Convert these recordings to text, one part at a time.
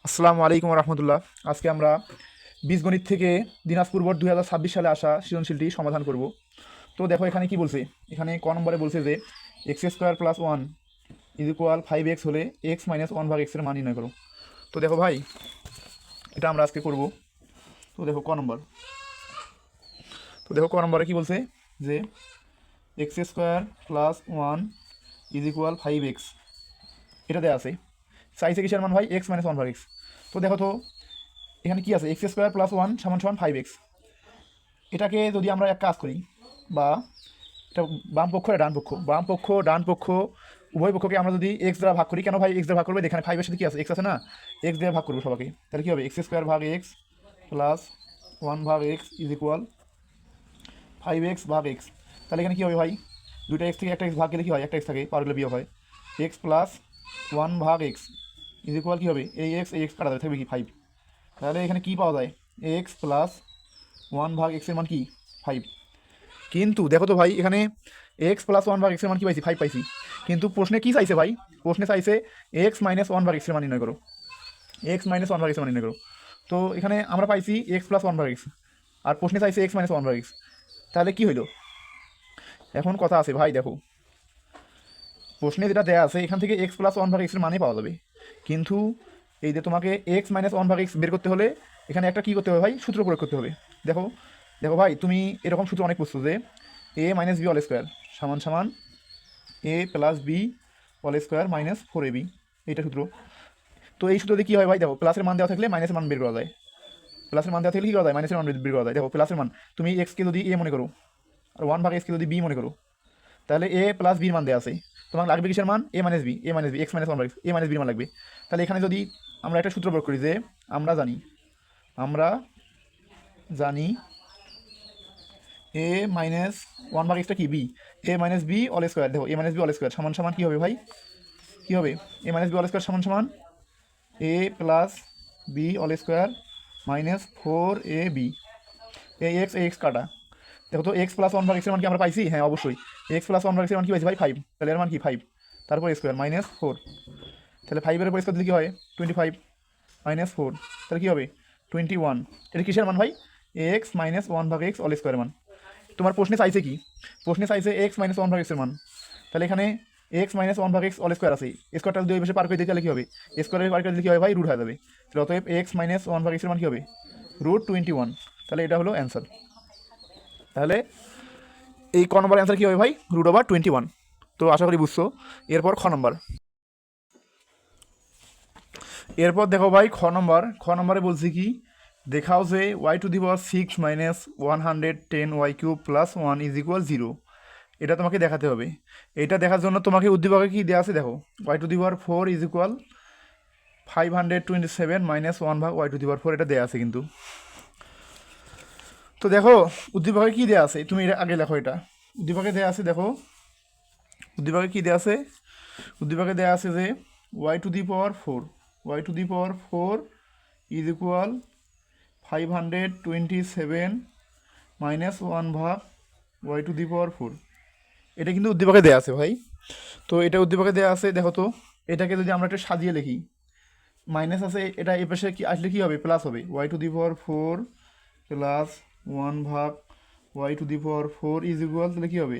আসসালামু আলাইকুম রহমতুল্লাহ। আজকে আমরা বীজগণিত থেকে দিনাজপুর বোর্ড 2026 সালে আসা সৃজনশীলটি সমাধান করব। তো দেখো এখানে কি বলছে। এখানে ক নম্বরে বলছে যে x² + 1 = 5x হলে x-1/x এর মান নির্ণয় করো। তো দেখো ভাই, এটা আমরা আজকে করব। তো দেখো ক নম্বরে কি বলছে যে x² + 1 = 5x, এটা দেওয়া আছে। চাইছে কিসের মান ভাই? x-1/x। তো দেখো তো এখানে কি আছে, x² + 1 = 5x। এটাকে যদি আমরা এক কাজ করি, বা এটা বাম পক্ষ আর ডান পক্ষ উভয় পক্ষকে আমরা যদি এক্স দ্বারা ভাগ করি, কেন ভাই এক্স দ্বারা ভাগ করবে? এখানে ফাইভের সাথে কি আছে? এক্স আছে না, এক্স দিয়ে ভাগ করবো সবাইকে। তাহলে কি হবে? x² + 1/x = 5x/x। তাহলে এখানে কি হবে ভাই? দুইটা এক্স থেকে একটা এক্স ভাগ গেলে কি হয়? একটা এক্স থাকে, পাওয়ার গেলে বিয়োগ হয়। x+1/x = কি হবে? এই এক্স কাটা যাবে, থাকবে কি? 5। তাহলে এখানে কি পাওয়া যায়? x+1/x এর মান কি? 5। কিন্তু দেখো তো ভাই, এখানে x+1/x এর মান কি পাইছি? 5 পাইছি। কিন্তু প্রশ্নে কি চাইছে ভাই? প্রশ্নে চাইছে x-1/x এর মান নির্ণয় করো। x-1/x এর মান নির্ণয় করো। তো এখানে আমরা পাইছি x+1/x, আর প্রশ্নে চাইছে x-1/x। তাহলে কি হইলো? এখন কথা আছে ভাই, দেখো প্রশ্নে যেটা দেয়া আছে এখান থেকে x+1/x এর মানে পাওয়া যাবে। কিন্তু এই যে তোমাকে x-1/x বের করতে হলে এখানে একটা কী করতে হবে ভাই? সূত্র প্রয়োগ করতে হবে। দেখো দেখো ভাই, তুমি এরকম সূত্র অনেক পড়ছো যে a-b² সমান a+b² - 4ab, এইটা সূত্র। তো এই সূত্র দিয়ে কী হয় ভাই? দেখো প্লাসের মান দেওয়া থাকলে মাইনাসের মান বের করা যায়, প্লাসের মান দেওয়া থাকলে কী করা যায়? মাইনাসের মান বের করা যায়। দেখো প্লাসের মান, তুমি এক্সকে যদি এ মনে করো আর 1/x কে যদি বি মনে করো, তাহলে a+b মান দেওয়া আছে। তোমার লাগবে কিসের মান? a-b, x-1/x, a-b মান লাগবে। তাহলে এখানে যদি আমরা একটা সূত্র প্রয়োগ করি যে আমরা জানি a-1/xটা কি? b, a-b² দেখো a-b² সমান কী হবে ভাই? কী হবে? a-b² সমান a+b² - 4ab। এই এক্স কাটা। দেখো তো x+1/x এর মান কি আমরা পাইছি? হ্যাঁ অবশ্যই। x+1/x এর মান কি পাইছি ভাই? 5। তাহলে এর মান কি? 5। তারপর স্কোয়ার -4। তাহলে 5-এর উপর স্কোয়ার দিলে কি হয়? 25 - 4, তাহলে কী হবে? 21। এটা কিসের মান ভাই? x-1/x² এর মান। তোমার প্রশ্নে চাইছে কি? প্রশ্নে চাইছে x-1/x এর মান। তাহলে এখানে x-1/x² আছে, স্কোয়ারটা যদি ওই পাশে পার করে দিই তাহলে কী হবে? স্কোয়ারের পার করে দিলে কী হবে ভাই? রুট হয়ে যাবে। তাহলে অতএব x-1/x এর মান কী হবে? √21। তাহলে এটা হলো অ্যান্সার। তাহলে এই ক নম্বর অ্যান্সার কী হবে ভাই? √21। তো আশা করি বুঝছো। এরপর এরপর দেখো ভাই, খ নম্বরে বলছি কি? দেখাও যে y⁶ - 110y³ + 1 = 0। এটা তোমাকে দেখাতে হবে। এটা দেখার জন্য তোমাকে উদ্দীপকে কি দেওয়া আছে দেখো। y⁴ = 527 - 1/y⁴, এটা দেওয়া আছে কিন্তু। তো দেখো উদ্দীপকে কি দেওয়া আছে, তুমি এটা আগে লেখো। এটা উদ্দীপকে দেওয়া আছে, দেখো উদ্দীপকে কি দেওয়া আছে। উদ্দীপকে দেওয়া আছে যে y⁴ = 527 - 1/y⁴। এটা কিন্তু উদ্দীপকে দেওয়া আছে ভাই। তো এটা উদ্দীপকে দেওয়া আছে, দেখো তো এটাকে যদি আমরা একটা সাজিয়ে লিখি, মাইনাস আছে, এটা এ পাশে কি আসলে কি হবে? প্লাস হবে। y⁴ প্লাস 1/y⁴ তাহলে কী হবে?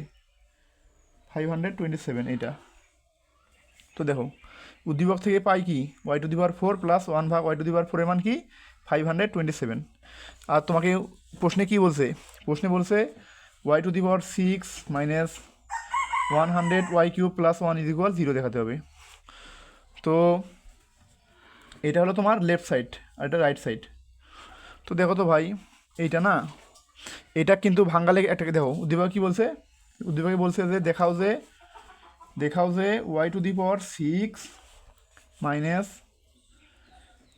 527 এটা। তো দেখো উদ্দীপক থেকে পাই কি? y⁴ প্লাস 1/y⁴ এর মান কি? 527। আর তোমাকে প্রশ্নে কি বলছে? প্রশ্নে বলছে y⁶ - 100y³ + 1 = 0 দেখাতে হবে। তো এটা হলো তোমার লেফট সাইড, আর এটা রাইট সাইড। তো দেখো তো ভাই, এইটা না, এটা কিন্তু ভাঙ্গালে একটাকে দেখো উদ্দীপক কি বলছে। উদ্দীপকে বলছে যে দেখাও যে y⁶ -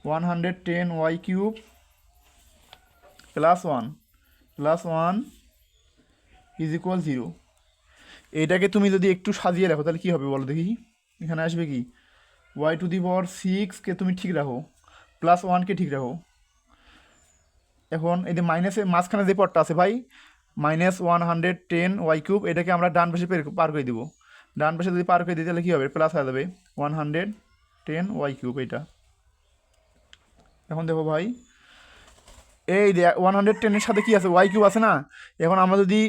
110y³ + 1 = 0। এইটাকে তুমি যদি একটু সাজিয়ে রাখো তাহলে কি হবে বলো দেখি। এখানে আসবে কি? y⁶কে তুমি ঠিক রাখো, +1কে ঠিক রাখো। এখন এই যে মাইনাসের মাঝখানে যে পদটা আছে ভাই, -110y³, এটাকে আমরা ডান পাশে পার করে দিব। ডান পাশে যদি পার করে দিই তাহলে কী হবে? প্লাস হয়ে যাবে 110y³, এটা। এখন দেখো ভাই, এই 110-এর সাথে কি আছে, ওয়াই কিউব আছে না। এখন আমরা যদি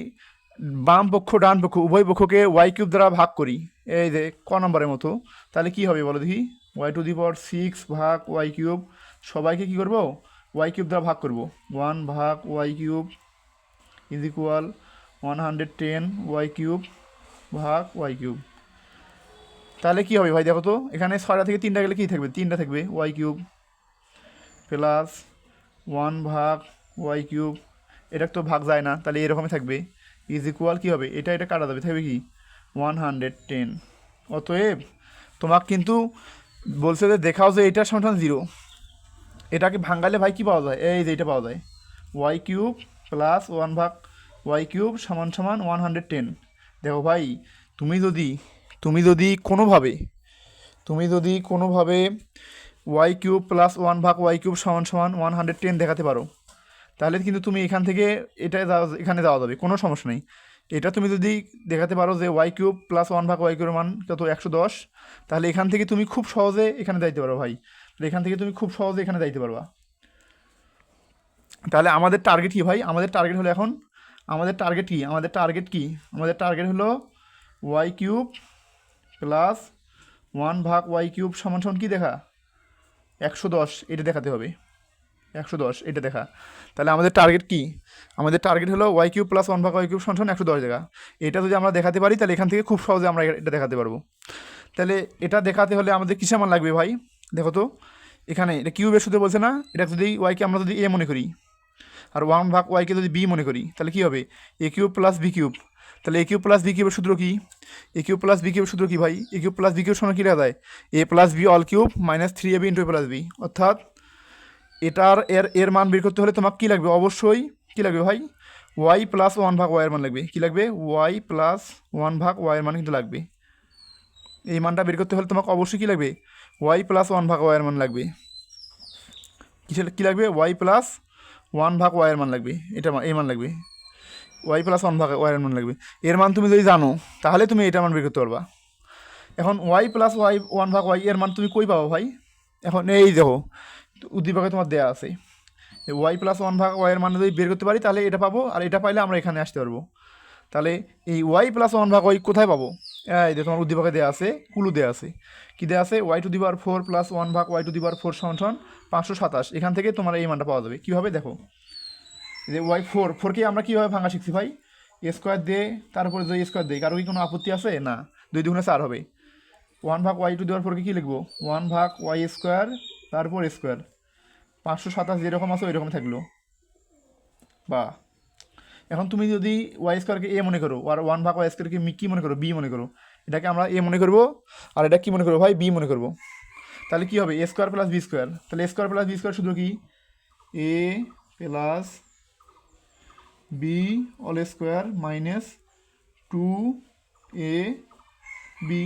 বাম পক্ষ ডান পক্ষ উভয় পক্ষকে ওয়াই কিউব দ্বারা ভাগ করি, এই যে নম্বরের মতো, তাহলে কি হবে বলো দেখি। y⁴ ভাগ ওয়াই কিউব, সবাইকে কি করব, ওয়াই কিউব দ্বারা ভাগ করব। 1 ভাগ Y cube is equal 110 Y cube ভাগ ওয়াই কিউব। তাহলে কি হবে ভাই দেখো তো, এখানে 6টা থেকে 3টা গেলে কি থাকবে, 3টা থাকবে ওয়াই কিউব প্লাস 1 ভাগ ওয়াই কিউব, এটা তো ভাগ যায় না, তাহলে এরকমই থাকবে ইজ ইকুয়াল কী হবে, এটা এটা কাটা যাবে, থাকবে কি 110। অতএব তোমাকে কিন্তু বলছে যে দেখাও যে এটার সমান 0, এটাকে ভাঙালে ভাই কি পাওয়া যায়, এই যে এটা পাওয়া যায় ওয়াই কিউব প্লাস 1 ভাগ ওয়াই কিউব সমান সমান 110। দেখো ভাই, তুমি যদি তুমি যদি কোনোভাবে তুমি যদি কোনোভাবে ওয়াই কিউব প্লাস 1 ভাগ ওয়াই কিউব সমান সমান 110 দেখাতে পারো, তাহলে কিন্তু তুমি এখান থেকে এটা এখানে যাওয়া যাবে, কোনো সমস্যা নেই। এটা তুমি যদি দেখাতে পারো যে ওয়াই কিউব প্লাস 1 ভাগ ওয়াই কিউবের মান কত 110, তাহলে এখান থেকে তুমি খুব সহজে এখানে যাইতে পারো ভাই, তাহলে এখান থেকে তুমি খুব সহজে এখানে যাইতে পারবা। তাহলে আমাদের টার্গেট কী ভাই, আমাদের টার্গেট হলো এখন, আমাদের টার্গেট কি, আমাদের টার্গেট হলো ওয়াই কিউব প্লাস 1 ভাগ ওয়াই কিউব সমান সমান কী দেখা, 110, এটা দেখাতে হবে, 110 এটা দেখা। তাহলে আমাদের টার্গেট কি, আমাদের টার্গেট হলো ওয়াই কিউব প্লাস 1 ভাগ ওয়াই কিউব সমান 110 দেখা। এটা যদি আমরা দেখাতে পারি তাহলে এখান থেকে খুব সহজে আমরা এটা দেখাতে পারবো। তাহলে এটা দেখাতে হলে আমাদের কিসের মান লাগবে ভাই, দেখো তো এখানে এটা কিউবের সূত্রে বলছে না, এটা যদি ওয়াইকে আমরা যদি এ মনে করি আর 1 ভাগ ওয়াইকে যদি বি মনে করি, তাহলে কী হবে, এ কিউব প্লাস বি কিউব। তাহলে এ কিউব প্লাস বি কিউবের সূত্র কি, এ কিউব প্লাস বি কিউবের সূত্র কি ভাই, A cube plus B cube সমান কী লেখা যায়, A plus B all cube minus 3ab into A plus B. অর্থাৎ এটার এর মান বের করতে হলে তোমাকে কী লাগবে, অবশ্যই কী লাগবে ভাই, ওয়াই প্লাস 1 ভাগ ওয়াইয়ের মান লাগবে। কী লাগবে, ওয়াই প্লাস 1 ভাগ ওয়াইয়ের মান কিন্তু লাগবে। এই মানটা বের করতে হলে তোমাকে অবশ্যই কী লাগবে, ওয়াই প্লাস 1 ভাগ ওয়াইয়ের মান লাগবে। কী লাগবে, ওয়াই প্লাস 1 ভাগ ওয়াইয়ের মান লাগবে, এটা এই মান লাগবে, ওয়াই প্লাস 1 ভাগ ওয়াইয়ের মান লাগবে। এর মান তুমি যদি জানো তাহলে তুমি এটার মান বের করতে পারবা। এখন ওয়াই প্লাস 1 ভাগ ওয়াই এর মান তুমি কই পাবো ভাই, এখন এই দেখো উদ্দীপকে তোমার দেওয়া আছে, ওয়াই প্লাস 1 ভাগ ওয়াইয়ের মান যদি বের করতে পারি তাহলে এটা পাবো, আর এটা পাইলে আমরা এখানে আসতে পারবো। তাহলে এই ওয়াই প্লাস 1 ভাগ ওয়াই কোথায় পাবো, এই যে তোমার উদ্দীপকে দেওয়া আছে, কুলু দেওয়া আছে, কী দেওয়া আছে, y⁴ প্লাস 1 ভাগ y⁴ সমান 527। এখান থেকে তোমার এই মানটা পাওয়া যাবে। কীভাবে দেখো, যে ফোরকে আমরা কীভাবে ভাঙা শিখছি ভাই, এ স্কোয়ার দিয়ে তারপরে যদি স্কোয়ার দিই, কারো কি কোনো আপত্তি আছে, না, 2 দুগুণে 4 হবে। 1 ভাগ y⁴ কী লিখবো, 1 ভাগ ওয়াই স্কোয়ার তারপর স্কোয়ার, 527 যেরকম আছে ওই রকম থাকলো। বা এখন তুমি যদি ওয়াই স্কোয়ারকে এ মনে করো আর 1 ভাগ ওয়াই স্কোয়ারকে কী মনে করো, বি মনে করো, এটাকে আমরা এ মনে করবো আর এটা কী মনে করবো ভাই, বি মনে করবো। তাহলে কী হবে, A square plus B square, তাহলে A square plus B square শুধু কি, A plus B all square minus 2 A B,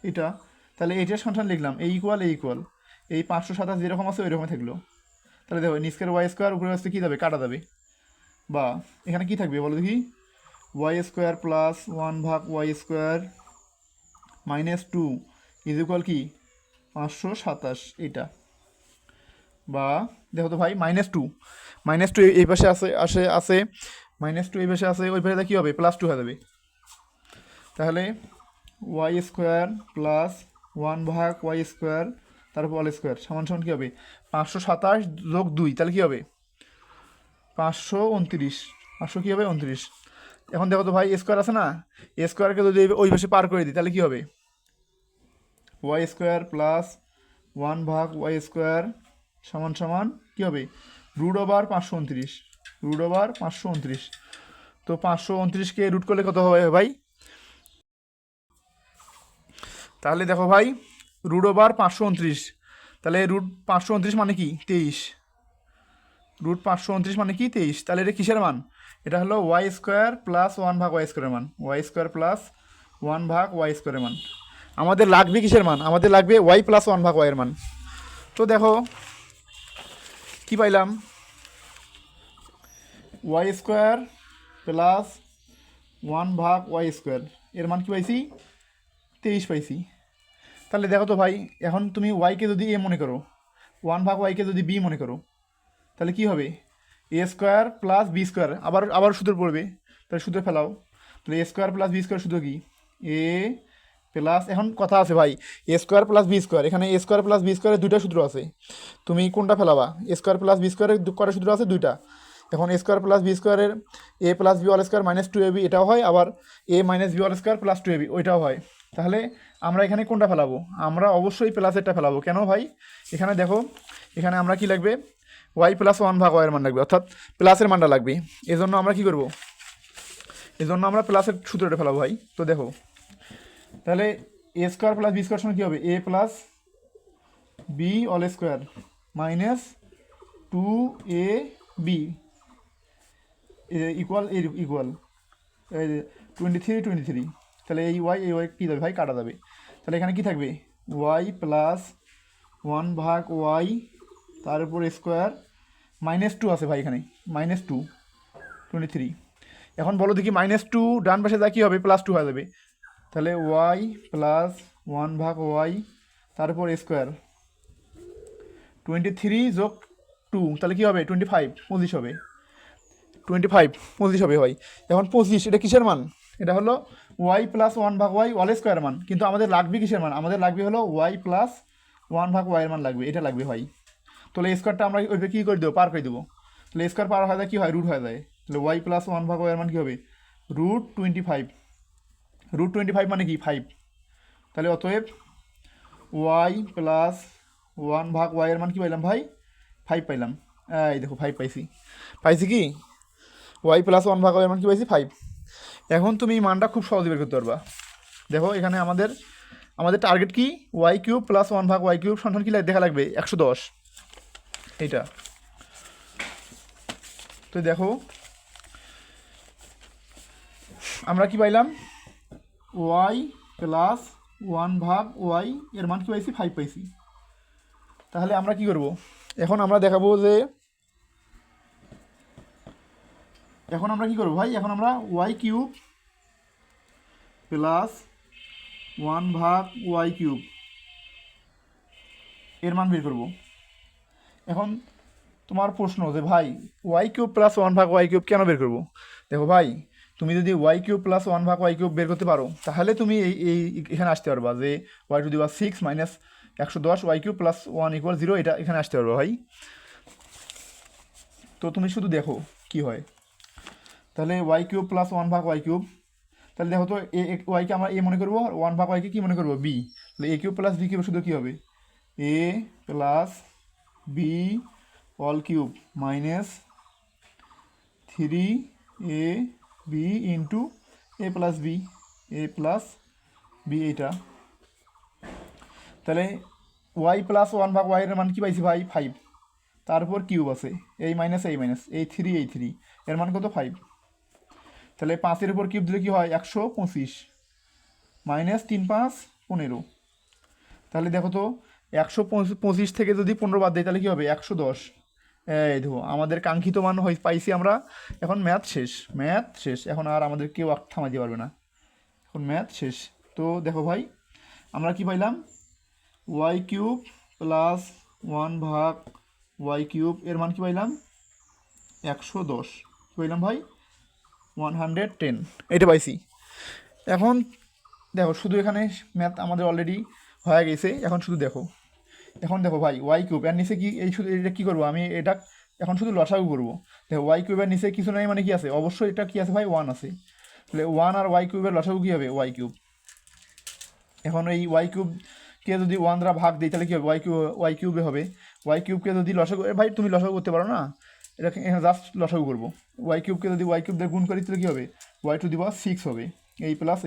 এটা। তাহলে এটার সন্ধান লিখলাম, এ ইকুয়াল এই 527 যেরকম আছে ওই রকম থাকলো। তাহলে দেখো নিচকের ওয়াই স্কোয়ার উপরে আসতে কী যাবে, কাটা যাবে। বা এখানে কি থাকবে বলো দেখি, ওয়াই স্কোয়ার প্লাস 1 ভাগ Y square minus 2 is equal কি 527, এটা। বা দেখো তো ভাই -2 এই পাশে আছে -2 এই পাশে আছে, ওই পাশে কী হবে, +2 হয়ে যাবে। তাহলে ওয়াই স্কোয়ার প্লাস 1 ভাগ ওয়াই স্কোয়ার তারপর অল স্কোয়ার সমান সমান কী হবে, 527 যোগ 2, তাহলে কী হবে 529, 500 কী হবে 29। এখন দেখো তো ভাই স্কোয়ার আছে না, স্কোয়ারকে যদি ওই পাশে পার করে দিই তাহলে কী হবে, ওয়াই স্কোয়ার প্লাস 1 ভাগ ওয়াই স্কোয়ার সমান সমান কী হবে, √529, তো 529কে রুট করলে কত হবে ভাই, তাহলে দেখো ভাই √529, তাহলে √529 মানে কি 23, √529 মানে কি 23। তাহলে এটা কিসের মান, এটা হলো ওয়াই স্কোয়ার প্লাস 1 ভাগ ওয়াই স্কোয়ারের মান, ওয়াই স্কোয়ার প্লাস 1 ভাগ ওয়াই স্কোয়ারের মান। আমাদের লাগবে কিসের মান, আমাদের লাগবে ওয়াই প্লাস 1 ভাগ ওয়াইয়ের মান। তো দেখো কি পাইলাম, ওয়াই স্কোয়ার প্লাস 1 ভাগ ওয়াই স্কোয়ার এর মান কী পাইছি, 23 পাইছি। তাহলে দেখো তো ভাই, এখন তুমি ওয়াইকে যদি এ মনে করো, ওয়ান ভাগ ওয়াইকে যদি বি মনে করো, তাহলে কি হবে A square plus B square, আবার আবার সূত্র পড়বে, তাহলে সূত্র ফেলাও। তাহলে A square plus B square সূত্র কি, এ প্লাস, এখন কথা আছে ভাই, এ স্কোয়ার প্লাস বি স্কোয়ার, এখানে এ স্কোয়ার প্লাস বি স্কোয়ারের দুইটা সূত্র আছে, তুমি কোনটা ফেলাবা? এ স্কোয়ার প্লাস বি স্কোয়ারের কটা সূত্র আছে? দুইটা। এখন এ স্কোয়ার প্লাস বি স্কোয়ারের A plus B all square minus two A B এটাও হয়, আবার A minus B all square plus two A B ওইটাও হয়। তাহলে আমরা এখানে কোনটা ফেলাবো? আমরা অবশ্যই প্লাসেরটা ফেলাবো। কেন ভাই? এখানে দেখো, এখানে আমরা কি লাগবে, ওয়াই প্লাস ওয়ান ভাগ ওয়াইয়ের মান লাগবে, অর্থাৎ প্লাসের মানটা লাগবে। এজন্য আমরা কি করব, এজন্য আমরা প্লাসের সূত্রটা ফেলাবো ভাই। তো দেখো, তাহলে A square plus B square সমান কী হবে, A plus B all square minus two A B equal equal 23 তাহলে এই ওয়াই কী যাবে ভাই, কাটা যাবে। তাহলে এখানে কি থাকবে, ওয়াই প্লাস ওয়ান ভাগ ওয়াই তার উপর স্কোয়ার মাইনাস টু আছে ভাই, এখানে মাইনাস টু 23। এখন বলো দেখি মাইনাস টু ডান পাশে যা কী হবে, প্লাস টু হয়ে যাবে। তাহলে ওয়াই প্লাস ওয়ান ভাগ ওয়াই তার উপর স্কোয়ার 23 যোগ টু, তাহলে কী হবে 25, 25 হবে, 25 হবে ভাই। এখন 25 এটা কিসের মান? এটা হলো ওয়াই প্লাস ওয়ান ভাগ ওয়াই অল স্কোয়ার মান, কিন্তু আমাদের লাগবে কিসের মান? আমাদের লাগবে হলো ওয়াই প্লাস ওয়ান ভাগ ওয়াইয়ের মান লাগবে, এটা লাগবে ভাই। তাহলে স্কোয়ারটা আমরা ওইভাবে কী করে দেবো, পার করে দেবো। তাহলে স্কোয়ার পার হয়ে যায় কী হয়, রুট হয়ে যায়। তাহলে ওয়াই প্লাস ওয়ান ভাগ ওয়াইয়ের মান কী হবে, রুট 25। রুট 25 মানে কি 5। তাহলে অতএব ওয়াই প্লাস ওয়ান ভাগ ওয়াইয়ের মান কী পাইলাম ভাই, 5 পাইলাম। এই দেখো 5 পাইছি, পাইছি কি, ওয়াই প্লাস ওয়ান ভাগ ওয়াইয়ের মান কী পাইছি 5। এখন তুমি এই মানটা খুব সহজে বের করতে পারবা। দেখো এখানে আমাদের আমাদের টার্গেট কি, ওয়াই কিউব প্লাস ওয়ান ভাগ ওয়াই কিউব সমান কি দেখা লাগবে 110, এইটা। তো দেখো আমরা কি পাইলাম, ওয়াই প্লাস ওয়ান ভাগ ওয়াই এর মান কি পাইছি 5 পাইছি। তাহলে আমরা কি করব, এখন আমরা দেখাবো যে, এখন আমরা কি করবো ভাই, এখন আমরা ওয়াই কিউব প্লাস ওয়ান ভাগ ওয়াই কিউব এর মান বের করব। এখন তোমার প্রশ্ন যে ভাই ওয়াই কিউব প্লাস ওয়ান ভাগ ওয়াই কিউব কেন বের করবো? দেখো ভাই, তুমি যদি ওয়াই কিউব প্লাস ওয়ান ভাগ ওয়াই কিউব বের করতে পারো, তাহলে তুমি এই এখানে আসতে পারবা যে Y to the power 6 minus 110 Y cube plus one equal 0, এটা এখানে আসতে পারবা ভাই। তো তুমি শুধু দেখো কি হয়। তাহলে ওয়াই কিউব প্লাস ওয়ান ভাগ ওয়াই কিউব, তাহলে দেখো তো এ ওয়াইকে আমরা এ মনে করবো, ওয়ান ভাগ ওয়াইকে কী মনে করবো, বি। তাহলে A cube plus B cube শুধু কী হবে, A plus B all cube minus 3 A B into A plus B এইটা। তাহলে ওয়াই প্লাস ওয়ান ভাগ ওয়াইয়ের মান কি পাইছি ভাই 5, তারপর কিউব আছে এই মাইনাস এই 3 এর মান কত 5। তাহলে 5-এর উপর কিউব দিলে কি হয় 125 মাইনাস 3 5 15। তাহলে দেখো তো 125 থেকে যদি 15 বাদ দেয় তাহলে কী হবে 110। এই দেখো আমাদের কাঙ্ক্ষিত মান পাইছি আমরা। এখন ম্যাথ শেষ, এখন আর আমাদের কেউ থামাই দিতে পারবে না, এখন ম্যাথ শেষ। তো দেখো ভাই আমরা কি পাইলাম, ওয়াই কিউব প্লাস ওয়ান ভাগ ওয়াই কিউব এর মান কি পাইলাম 110, কী পাইলাম ভাই 110, এটা পাইছি। এখন দেখো শুধু এখানে ম্যাথ আমাদের অলরেডি হয়ে গেছে, এখন শুধু দেখো, এখন দেখো ভাই ওয়াই কিউব এর নিচে কি, এই শুধু এটা কী করবো আমি, এটা এখন শুধু লসাগু করবো। দেখো ওয়াই কিউবের নিচে কিছু নাই মানে কি আছে, অবশ্যই এটা কি আছে ভাই 1 আছে। তাহলে 1 আর ওয়াই কিউবের লসাগু কী হবে ওয়াই কিউব। এখন এই ওয়াই কিউবকে যদি 1 দ্বারা ভাগ দিই তাহলে কী হবে ওয়াই কিউবে হবে। ওয়াই কিউবকে যদি লসাগু, ভাই তুমি লসাগু করতে পারো না, এটা এখানে জাস্ট লসাগু করবো। ওয়াই কিউবকে যদি ওয়াই কিউব দিয়ে গুণ করি তাহলে কী হবে, ওয়াই টু দি পাওয়ার 6 হবে, এই প্লাস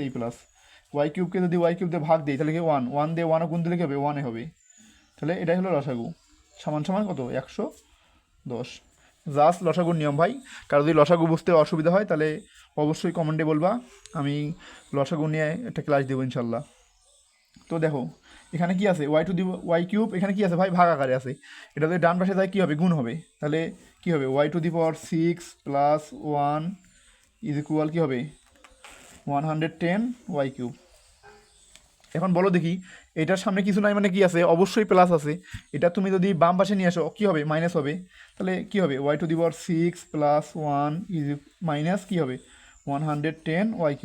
ওয়াই কিউবকে যদি ওয়াই কিউব দিয়ে ভাগ দিই তাহলে কি 1 দিয়ে 1 গুণ দিলে কী হবে 1 হবে। তাহলে এটাই হলো লসাগু, সমান সমান কত 110। জাস্ট লসাগুর নিয়ম ভাই, কারো যদি লসাগু বুঝতে অসুবিধা হয় তাহলে অবশ্যই কমেন্টে বলবা, আমি লসাগু নিয়ে একটা ক্লাস দেবো ইনশাল্লাহ। তো দেখো এখানে কি আছে ওয়াই কিউব, এখানে কি আছে ভাই ভাগ আকারে আছে, এটা যদি ডান পাশে যায় কী হবে গুণ হবে। তাহলে কী হবে Y to the power 6 plus 1 is equal কী হবে 110 ওয়াই কিউব। এখন বলো দেখি, এটার সামনে কিছু নাই মানে কি আছে, অবশ্যই প্লাস আছে। এটা তুমি যদি বাম পাশে নিয়ে আসো কী হবে, মাইনাস হবে। তাহলে কী হবে, y⁴ 6 + 1 ইজ মাইনাস কী হবে 110 y³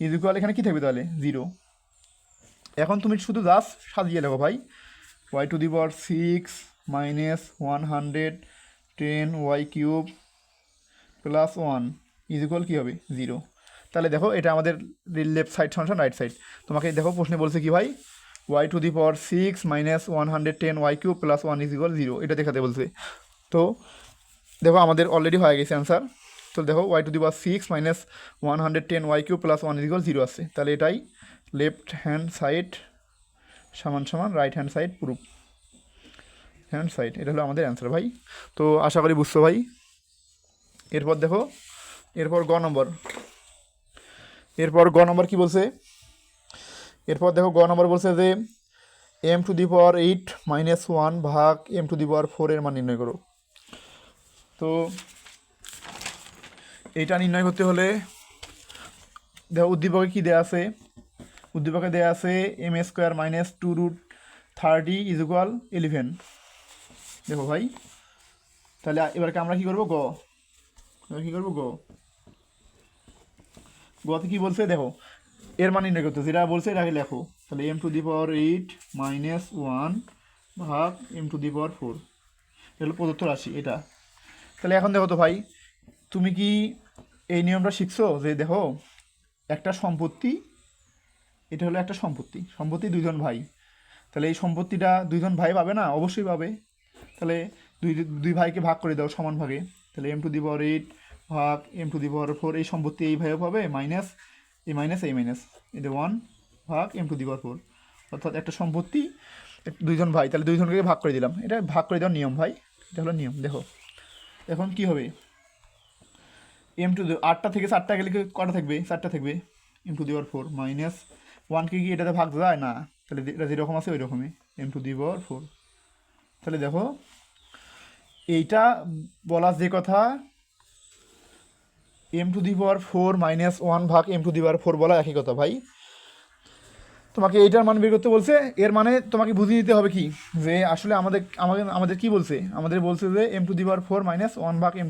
ইজ ইকুয়াল, এখানে কী থাকবে তাহলে 0। এখন তুমি শুধু জাস্ট সাজিয়ে লেখো ভাই, y⁴ 6 - 110y³ + 1 ইজ ইকুয়াল কী হবে 0। তাহলে দেখো এটা আমাদের লেফট সাইড সমান রাইট সাইড। তোমাকে দেখো প্রশ্নে বলছে কি ভাই, y⁴ 6 - 110y³ + 1 ইজ ইকুয়াল 0, এটা দেখাতে বলছে। তো দেখো আমাদের অলরেডি হয়ে গেছে অ্যান্সার। তো দেখো y⁴ 6 - 110y³ + 1 ইজ ইকুয়াল 0 আছে। তাহলে এটাই লেফট হ্যান্ড সাইড সমান right hand side proof hand side, এটা হলো আমাদের অ্যান্সার ভাই। তো আশা করি বুঝছো ভাই। এরপর দেখো, এরপর গ নম্বর কী বলছে, এরপর দেখো গ নম্বর বলছে যে m⁴ 8 - 1 ভাগ m⁴ এর মান নির্ণয় করো। তো এইটা নির্ণয় করতে হলে দেখো উদ্দীপকে কী দেওয়া আছে, উদ্দীপকে দেওয়া আছে m² - 2√30 ইজ ইকুয়াল 11। দেখো ভাই, তাহলে এবারকে আমরা কী করবো, গতে কী বলছে দেখো, এর মান নির্ণয় করতে যেটা বলছে এটাকে লেখো। তাহলে m⁴ 8 - 1 ভাগ m⁴ এটা হলো প্রদত্ত রাশি এটা। তাহলে এখন দেখো তো ভাই, তুমি কি এই নিয়মটা শিখছো যে দেখো একটা সম্পত্তি, এটা হলো একটা সম্পত্তি দুইজন ভাই। তাহলে এই সম্পত্তিটা দুইজন ভাই পাবে না, অবশ্যই পাবে। তাহলে দুই ভাইকে ভাগ করে দাও সমান ভাগে। তাহলে m⁴ 8 ভাগ m⁴ এই সম্পত্তি এই ভাইও পাবে, মাইনাস এই মাইনাস এটা 1 ভাগ m⁴, অর্থাৎ একটা সম্পত্তি দুইজন ভাই, তাহলে দুইজনকে ভাগ করে দিলাম। এটা ভাগ করে দেওয়ার নিয়ম ভাই, এটা হলো নিয়ম। দেখো এখন কি হবে, m⁴ থেকে 4টা গেলে কটা থাকবে, 4টা থাকবে, m⁴ মাইনাস 1কে কি এটাতে ভাগ যায় না, তাহলে এটা যেরকম আছে ওই রকমই m⁴। তাহলে দেখো এইটা বলা যে কথা m⁴ - 1 ভাগ m⁴ বলা একই কথা ভাই। তোমাকে এইটার মান বের করতে বলছে, এর মানে তোমাকে বুঝিয়ে দিতে হবে কি যে আসলে আমাদের কি বলছে, আমাদের বলছে যে m⁴ - 1 ভাগ m⁴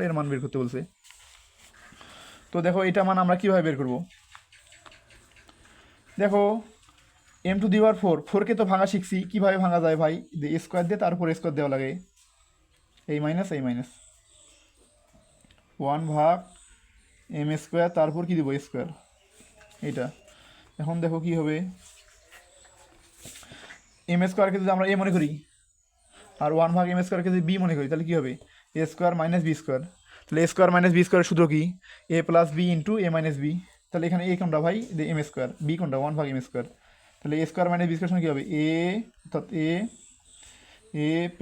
এর মান বের করতে বলছে। তো দেখো এটা মান আমরা কীভাবে বের করব, দেখো m⁴কে তো ভাঙা শিখছি, কীভাবে ভাঙা যায় ভাই, স্কোয়ার দিয়ে তার উপর স্কোয়ার দেওয়া লাগে, এই মাইনাস 1 ভাগ m² তারপর কি দিব স্কোয়ার, এইটা। এখন দেখো কি হবে, m² যদি আমরা a মনে করি আর 1 ভাগ m² যদি b মনে করি, তাহলে কি হবে a² - b²। তাহলে a² - b² সূত্র কি, a + b × a - b। তাহলে এখানে a কোনটা ভাই, m², b কোনটা 1 ভাগ m²। তাহলে a² - b² সমান কী হবে, a অর্থাৎ a +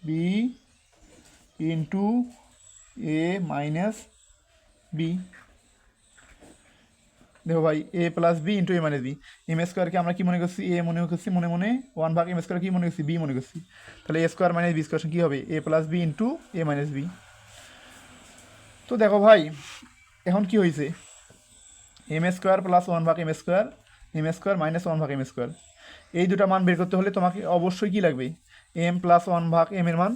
b × a - b। দেখো ভাই a + b × a - b, m²কে আমরা কি মনে করছি, a মনে করছি, মনে 1 ভাগ m² কি মনে করছি, b মনে করছি। তাহলে a² - b² কী হবে, a + b × a - b। তো দেখো ভাই এখন কি হয়েছে, m² + 1 ভাগ m², m² - 1 ভাগ m², এই দুটা মান বের করতে হলে তোমাকে অবশ্যই কি লাগবে, m + 1 ভাগ m এর মান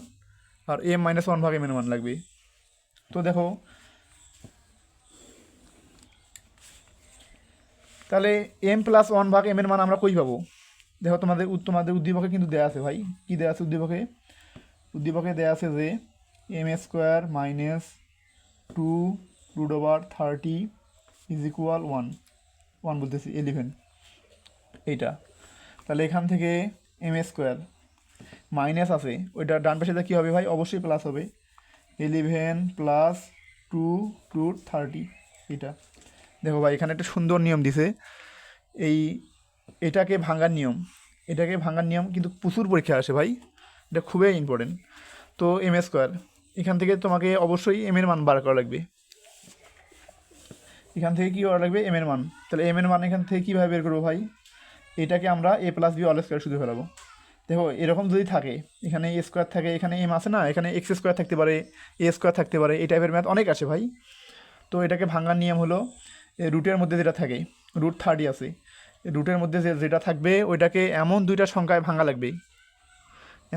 আর m - 1 ভাগ m এর মান লাগবে। তো দেখো তাহলে m + 1 ভাগ m এর মান আমরা কই পাবো, দেখো তোমাদের উদ্দীপকে কিন্তু দেওয়া আছে ভাই, কি দেওয়া আছে উদ্দীপকে দেওয়া আছে যে m² - 2√30 ইজ ইকুয়াল 1 বলতেছি 11, এইটা। তাহলে এখান থেকে m² মাইনাস আছে, ওইটা ডান পাশে কী হবে ভাই, অবশ্যই প্লাস হবে, 11 + 2√30, এটা। দেখো ভাই এখানে একটা সুন্দর নিয়ম দিছে, এটাকে ভাঙার নিয়ম কিন্তু প্রচুর পরীক্ষা আসে ভাই, এটা খুবই ইম্পর্টেন্ট। তো m² এখান থেকে তোমাকে অবশ্যই m এর মান বার করা লাগবে, এখান থেকে কী করা লাগবে, m এর মান। তাহলে m এর মান এখান থেকে কীভাবে বের করবো ভাই, এটাকে আমরা a + b হোল² শুধু ফেলাবো। দেখো এরকম যদি থাকে, এখানে a² থাকে, এখানে m আছে না, এখানে x² থাকতে পারে, a² থাকতে পারে, এই টাইপের ম্যাথ অনেক আসে ভাই। তো এটাকে ভাঙার নিয়ম হলো রুটের মধ্যে যেটা থাকে, √30 আছে, রুটের মধ্যে যেটা থাকবে ওইটাকে এমন দুইটা সংখ্যায় ভাঙা লাগবে,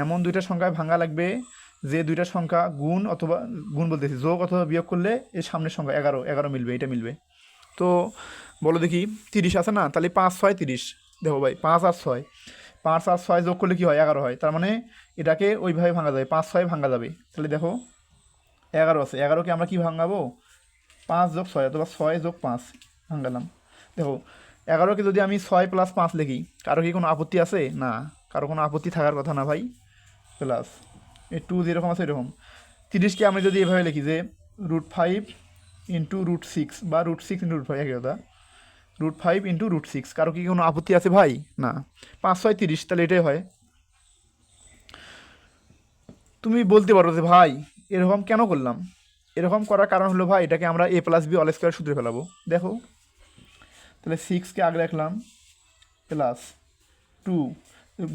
এমন দুইটা সংখ্যায় ভাঙা লাগবে যে দুইটা সংখ্যা গুণ অথবা গুণ বলতেছি যোগ অথবা বিয়োগ করলে এর সামনের সংখ্যা 11 11 মিলবে, এটা মিলবে। তো বলো দেখি 30 আছে না, তাহলে 5 6 30। দেখো ভাই 5 আর 6, 5 আর 6 যোগ করলে কী হয় 11 হয়, তার মানে এটাকে ওইভাবে ভাঙা যাবে, 5 6 ভাঙা যাবে। তাহলে দেখো 11 আছে, 11কে আমরা কী ভাঙাবো 5 যোগ 6 অথবা 6 যোগ 5 ভাঙালাম। দেখো 11কে যদি আমি 6 প্লাস 5 লিখি, কারো কি কোনো আপত্তি আছে? না, কারো কোনো আপত্তি থাকার কথা না ভাই। প্লাস এই 2 যেরকম আছে এরকম 30কে আমি যদি এভাবে লিখি যে √5 ইন্টু √6 বা √6 ইন্টু √5 একই কথা, √5 ইন্টু √6, কারো কি কোনো আপত্তি আছে ভাই? না। 5 6 30, তাহলে এটাই হয়। তুমি বলতে পারো যে ভাই এরকম কেন করলাম? এরকম করার কারণ হলো ভাই এটাকে আমরা a plus B all square সূত্রে ফেলাবো। দেখো তাহলে 6কে আগে রাখলাম প্লাস 2,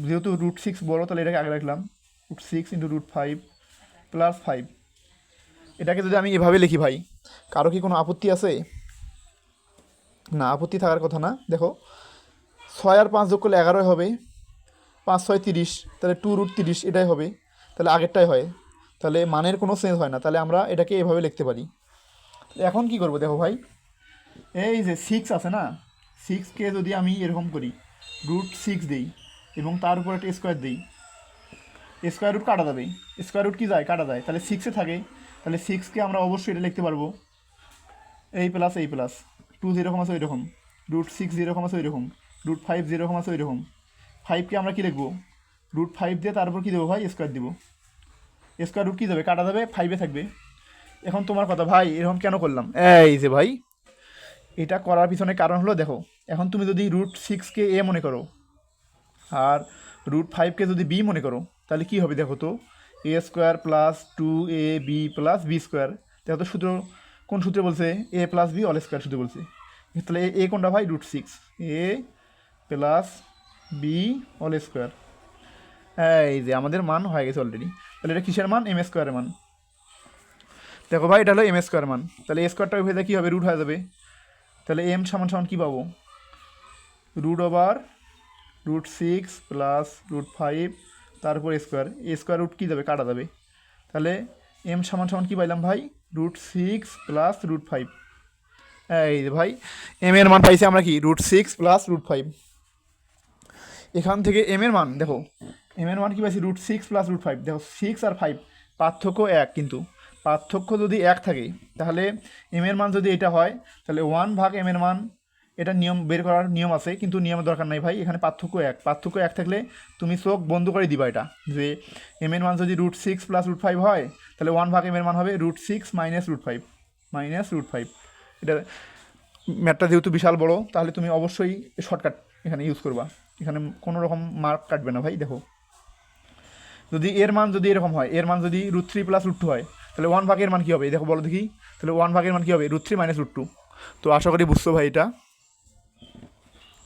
যেহেতু √6 বড়ো তাহলে এটাকে আগে রাখলাম √6 ইন্টু √5 প্লাস 5। এটাকে যদি আমি এভাবে লিখি ভাই, কারো কি কোনো আপত্তি আছে? না, আপত্তি থাকার কথা না। দেখো 6 আর 5 যোগ করলে 11 হবে, 5 6 30, তাহলে 2√30 এটাই হবে, তাহলে আগেরটাই হয়, তাহলে মানের কোনো চেঞ্জ হয় না, তাহলে আমরা এটাকে এভাবে লিখতে পারি। এখন কি করব দেখো ভাই, এই যে 6 আছে না, 6কে যদি আমি এরকম করি √6 দিই এবং তার উপর একটা স্কোয়ার দিই, স্কোয়ার রুট কাটা যাবে, স্কোয়ার রুট কি যায় কাটা যায়, তাহলে 6-এ থাকে, তাহলে 6কে আমরা অবশ্যই এটা লিখতে পারবো এই প্লাস 2 যেরকম আছে ওই রকম, √6 যেরকম আছে ওই রকম, √5 যেরকম আছে ওই রকম। 5কে আমরা কী লিখবো √5 দিয়ে তারপর কী দেবো ভাই স্কোয়ার দিব, স্কোয়ার রুট কী যাবে কাটা যাবে, 5-এ থাকবে। এখন তোমার কথা ভাই এরকম কেন করলাম? এই যে ভাই এটা করার পিছনে কারণ হলো দেখো, এখন তুমি যদি √6কে a মনে করো আর √5কে যদি b মনে করো, তাহলে কি হবে দেখো তো, a square plus 2ab plus b square. দেখো তো সূত্র কোন সূত্রে বলছে, a plus B all square সূত্রে বলছে। তাহলে এ কোনটা ভাই √6, a plus B all square. এই যে আমাদের মান হয়ে গেছে অলরেডি। তাহলে এটা কিসের মান? এম স্কোয়ারের মান। দেখো ভাই এটা হলো এম স্কোয়ার মান, তাহলে এ স্কোয়ারটা হয়ে যায় কী হবে রুট হয়ে যাবে, তাহলে এম সমান সমান কী পাবো √6 প্লাস √5 তারপর স্কোয়ার, স্কোয়ার রুট কী যাবে কাটা যাবে, তাহলে এম সমান সমান কী পাইলাম ভাই √6 প্লাস √5। এই যে ভাই এম এর মান পাইছি আমরা কি √6 প্লাস √5। এখান থেকে এম এর মান দেখো, এম এর মান কী পাইছি √6 প্লাস √5। দেখো 6 আর 5 পার্থক্য 1, কিন্তু পার্থক্য যদি 1 থাকে তাহলে এম এর মান যদি এটা হয় তাহলে 1 ভাগ এম এর মান, এটা নিয়ম বের করার নিয়ম আছে কিন্তু নিয়মের দরকার নাই ভাই, এখানে পার্থক্য 1, পার্থক্য 1 থাকলে তুমি চোখ বন্ধ করে দিবা এটা, যে এম এর মান যদি √6 প্লাস √5 হয় তাহলে 1 ভাগ এম এর মান হবে √6 মাইনাস √5 এটা। ম্যাথটা যেহেতু বিশাল বড় তাহলে তুমি অবশ্যই শর্টকাট এখানে ইউজ করবা, এখানে কোনো রকম মার্ক কাটবে না ভাই। দেখো যদি এর মান যদি এরকম হয়, এর মান যদি √3 প্লাস √2 হয় তাহলে 1 ভাগের মান কী হবে দেখো বলো দেখি, তাহলে 1 ভাগের মান কী হবে √3 মাইনাস √2। তো আশা করি বুঝছো ভাই এটা।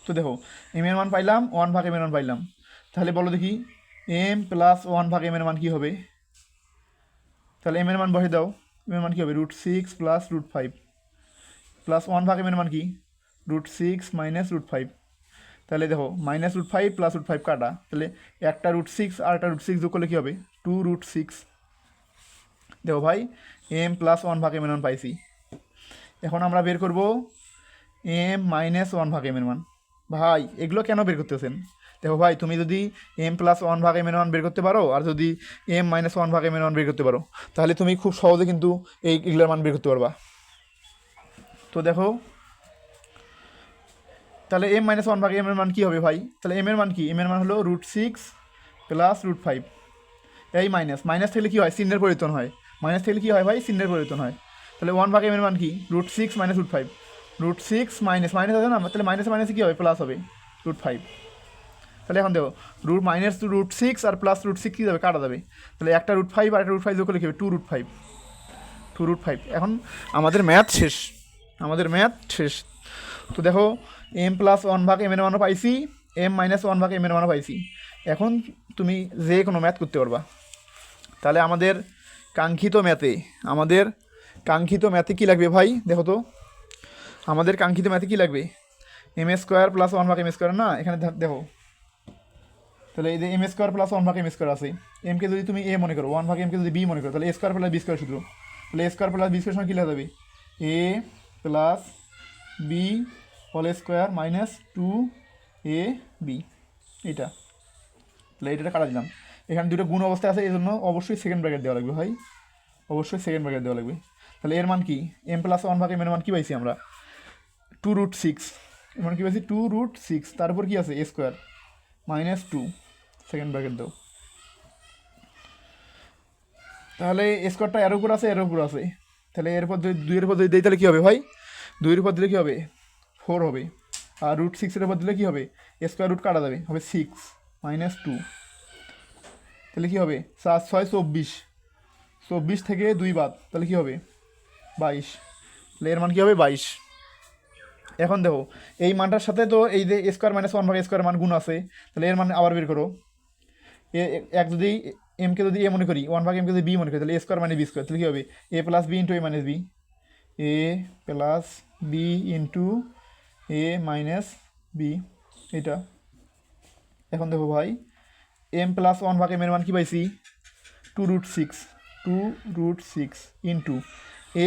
তো দেখো এম এর মান পাইলাম, 1 ভাগ এম এর মান পাইলাম, তাহলে বলো দেখি এম প্লাস 1 ভাগ এম এর মান কী হবে, তাহলে এম এর মান বসে দাও, এম এর মান কী হবে √6 প্লাস √5 প্লাস 1 ভাগ এম এর মান কি √6 মাইনাস √5। তাহলে দেখো মাইনাস √5 প্লাস √5 কাটা, তাহলে একটা √6 আর একটা √6 যোগ করলে কী হবে 2√6। দেখো ভাই এম প্লাস 1 ভাগ এম এর মান পাইছি। এখন আমরা বের করব এম মাইনাস 1 ভাগ এম এর মান। ভাই এগুলো কেন বের করতেছেন? দেখো ভাই তুমি যদি এম প্লাস 1 ভাগ এম এর মান বের করতে পারো আর যদি এম মাইনাস 1 ভাগ এম এর মান বের করতে পারো তাহলে তুমি খুব সহজে কিন্তু এইগুলোর মান বের করতে পারবা। তো দেখো তাহলে এম মাইনাস 1 ভাগ এম এর মান কী হবে ভাই, তাহলে এম এর মান কি, এম এর মান হলো √6 প্লাস √5। এই মাইনাস থাকলে কী হয় চিহ্নের পরিবর্তন হয়, মাইনাস থাকলে কী হয় ভাই চিহ্নের পরিবর্তন হয়। তাহলে 1 ভাগ এম এর মান কি √6 মাইনাস √5, √6 মাইনাস আছে না, তাহলে মাইনাসে কী হবে প্লাস হবে √5। তাহলে এখন দেখো মাইনাস √6 আর প্লাস √6 কী যাবে কাটা যাবে, তাহলে একটা √5 আর একটা √5 যোগ করলে কী হবে 2√5। এখন আমাদের ম্যাথ শেষ। তো দেখো এম প্লাস 1 ভাগ এম এর মানও পাইছি, এম মাইনাস 1 ভাগ এম এর মানও পাইছি। এখন তুমি যে কোনো ম্যাথ করতে পারবা। তাহলে আমাদের কাঙ্ক্ষিত ম্যাথে কী লাগবে ভাই দেখো তো, আমাদের কাঙ্ক্ষিত ম্যাথে কী লাগবে, এম স্কোয়ার প্লাস 1/m² না, এখানে দেখো তাহলে এই যে m² প্লাস 1/m² আছে, এমকে যদি তুমি এ মনে করো, 1/mকে যদি বি মনে করো, তাহলে a² প্লাস b² সূত্র, তাহলে a² প্লাস b² সমান কী লেখা যাবে, a plus B whole square minus 2ab, এটা। তাহলে এটা কাটা দিলাম। এখানে দুটো গুণ অবস্থায় আছে, এই জন্য অবশ্যই সেকেন্ড ব্র্যাকেট দেওয়া লাগবে ভাই, অবশ্যই সেকেন্ড ব্র্যাকেট দেওয়া লাগবে। তাহলে এর মান কি, m প্লাস 1/m এর মান কী পাইছি আমরা, 2√6, এর মান কী পাইছি 2√6, তারপর কি আছে a² মাইনাস 2, সেকেন্ড ব্র্যাকেট দাও। তাহলে স্কোয়ারটা এর উপর আছে, এর উপর আছে, তাহলে এরপর যদি 2-এর উপর যদি দিই তাহলে কী হবে ভাই, 2-এর উপর দিলে কী হবে 4 হবে, আর √6-এর উপর দিলে কী হবে, স্কোয়ার রুট কাটা যাবে, হবে 6 মাইনাস 2, তাহলে কী হবে 4 6 24, 24 থেকে 2 বাদ, তাহলে কী হবে 22, তাহলে এর মান কী হবে 22। এখন দেখো এই মানটার সাথে তো এই যে স্কোয়ার মাইনাস 1/m² মান গুণ আছে, তাহলে এর মান আবার বের করো। এক যদি এমকে যদি এ মনে করি, 1/mকে যদি বি মনে করি, তাহলে a² মাইনাস b², তাহলে কী হবে a plus B into a minus বি, a plus B into a minus বি, এটা। এখন দেখো ভাই m প্লাস 1/m এর মান কী পাইছি 2√6 ইন্টু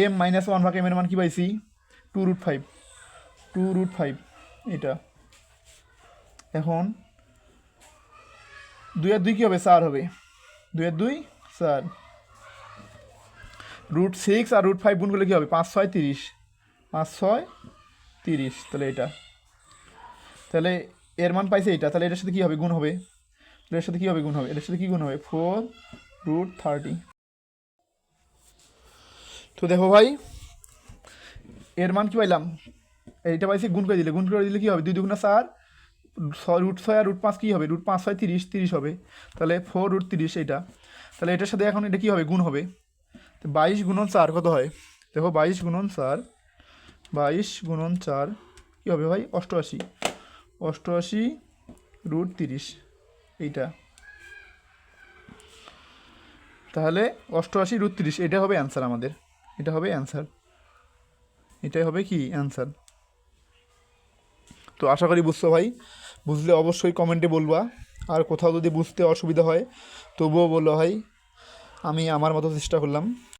m মাইনাস 1/m এর মান কী পাইছি 2√5, এটা। এখন 2 আর 2 কী হবে 4 হবে, 2 আর 2 4, √6 আর √5 গুণ করলে কী হবে 5 6 30, 5 6 30, তাহলে এটা। তাহলে এর মান পাইছে এটা, তাহলে এটার সাথে কী হবে গুণ হবে, এটার সাথে কী হবে গুণ হবে, এটার সাথে কী গুণ হবে 4√30। তো দেখো ভাই এর মান কী পাইলাম, এইটা পাইছি গুণ করে দিলে, কী হবে 2 2 4, √6 আর √5 কী হবে, √5 6 30, 30 হবে, তাহলে 4√30 এটা। তাহলে এটার সাথে এখন এটা কী হবে গুণ হবে, তো 22 গুণন 4 কত হয়, দেখো 22 গুণন 4, 22 গুণন 4 কী হবে ভাই 88, 88√30, এইটা। তাহলে 88√30 এটা হবে অ্যান্সার আমাদের, এটা হবে অ্যান্সার, এটাই হবে কি অ্যান্সার। তো আশা করি বুঝছো ভাই, বুঝলে অবশ্যই কমেন্টে বলবা, আর কোথাও যদি বুঝতে অসুবিধা হয় তবুও বলো ভাই, আমি আমার মতো চেষ্টা করলাম।